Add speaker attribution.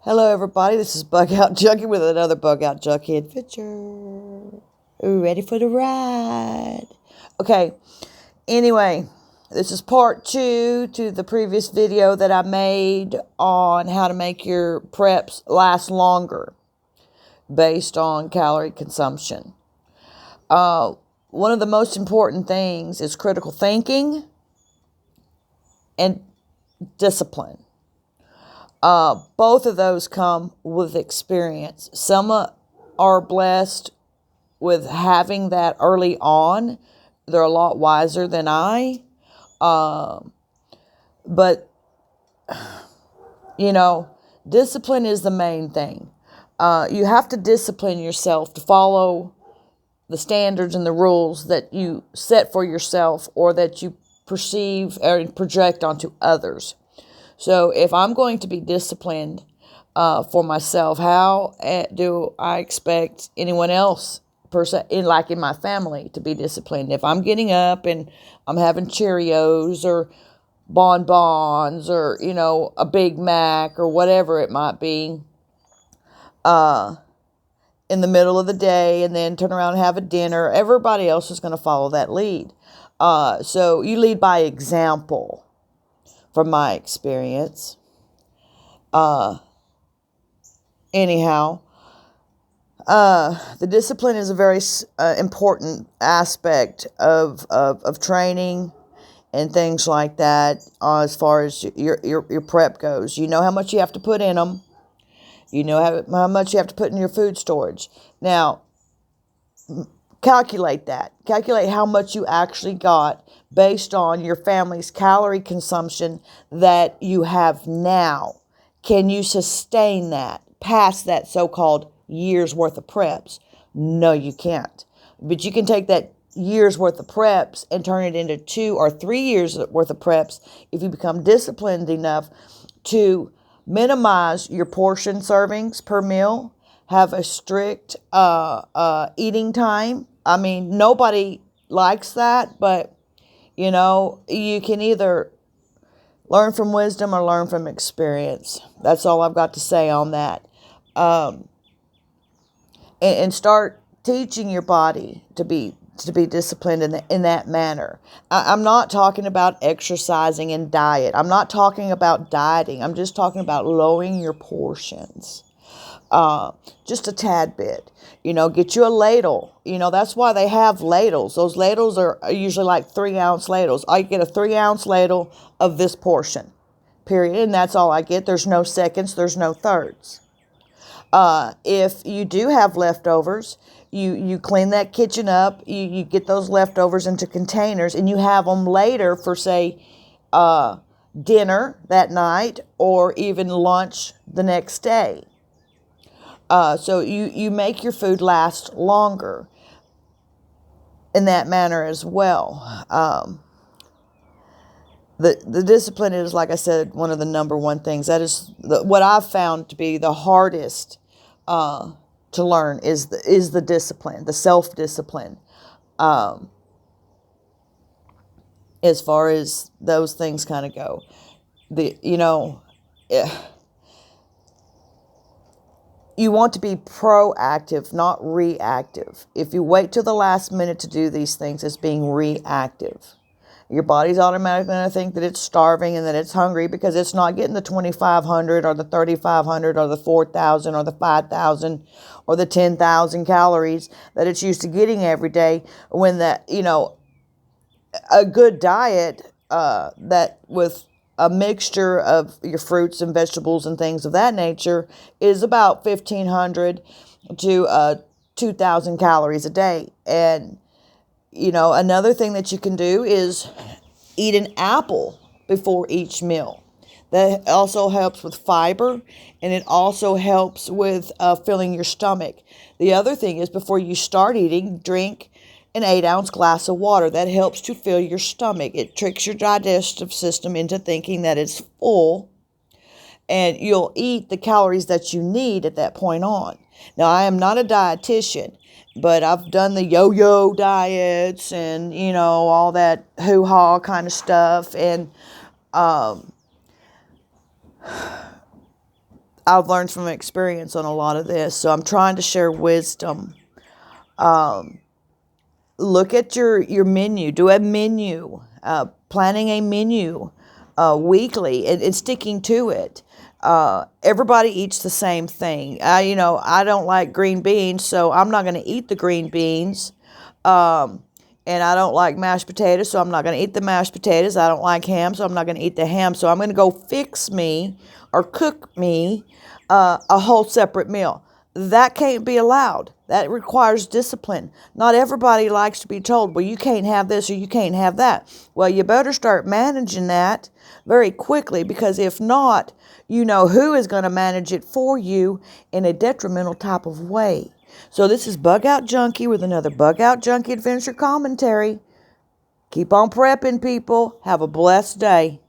Speaker 1: Hello, everybody. This is Bug Out Junkie with another Bug Out Junkie adventure. Ooh, ready for the ride? Okay. Anyway, this is part 2 to the previous video that I made on how to make your preps last longer based on calorie consumption. One of the most important things is critical thinking and discipline. Both of those come with experience. Some are blessed with having that early on. They're a lot wiser than I. But, discipline is the main thing. You have to discipline yourself to follow the standards and the rules that you set for yourself or that you perceive or project onto others. So if I'm going to be disciplined for myself, how do I expect anyone else, like in my family, to be disciplined? If I'm getting up and I'm having Cheerios or bonbons or, a Big Mac or whatever it might be in the middle of the day and then turn around and have a dinner, everybody else is going to follow that lead. So you lead by example, from my experience. Anyhow, the discipline is a very important aspect of training and things like that. As far as your prep goes, you know how much you have to put in them. You know how much you have to put in your food storage. Now, calculate that. Calculate how much you actually got based on your family's calorie consumption that you have now. Can you sustain that past that so-called year's worth of preps? No, you can't. But you can take that year's worth of preps and turn it into 2 or 3 years worth of preps if you become disciplined enough to minimize your portion servings per meal, have a strict eating time. I mean, nobody likes that, but, you can either learn from wisdom or learn from experience. That's all I've got to say on that. And start teaching your body to be disciplined in that manner. I'm not talking about exercising and diet. I'm not talking about dieting. I'm just talking about lowering your portions. Just a tad bit. Get you a ladle. That's why they have ladles. Those ladles are usually like 3-ounce ladles. I get a 3-ounce ladle of this portion, period. And that's all I get. There's no seconds. There's no thirds. If you do have leftovers, you clean that kitchen up. You get those leftovers into containers and you have them later for, say, dinner that night or even lunch the next day. So you make your food last longer in that manner as well. The discipline is, like I said, one of the number one things. That is what I've found to be the hardest to learn is the discipline, the self-discipline. As far as those things kind of go, you want to be proactive, not reactive. If you wait till the last minute to do these things, it's being reactive. Your body's automatically going to think that it's starving and that it's hungry because it's not getting the 2,500 or the 3,500 or the 4,000 or the 5,000 or the 10,000 calories that it's used to getting every day. When a good diet that with a mixture of your fruits and vegetables and things of that nature is about 1,500 to 2,000 calories a day. And, another thing that you can do is eat an apple before each meal. That also helps with fiber, and it also helps with filling your stomach. The other thing is, before you start eating, drink an 8-ounce glass of water. That helps to fill your stomach. It tricks your digestive system into thinking that it's full, and you'll eat the calories that you need at that point on. Now, I am not a dietitian, but I've done the yo-yo diets and, all that hoo-ha kind of stuff. And I've learned from experience on a lot of this, so I'm trying to share wisdom. Look at your menu. Do a menu. Planning a menu weekly and sticking to it. Everybody eats the same thing. I don't like green beans, so I'm not going to eat the green beans. And I don't like mashed potatoes, so I'm not going to eat the mashed potatoes. I don't like ham, so I'm not going to eat the ham. So I'm going to go fix me or cook me a whole separate meal. That can't be allowed. That requires discipline. Not everybody likes to be told, well, you can't have this or you can't have that. Well, you better start managing that very quickly, because if not, you know who is going to manage it for you in a detrimental type of way. So this is Bug Out Junkie with another Bug Out Junkie Adventure commentary. Keep on prepping, people. Have a blessed day.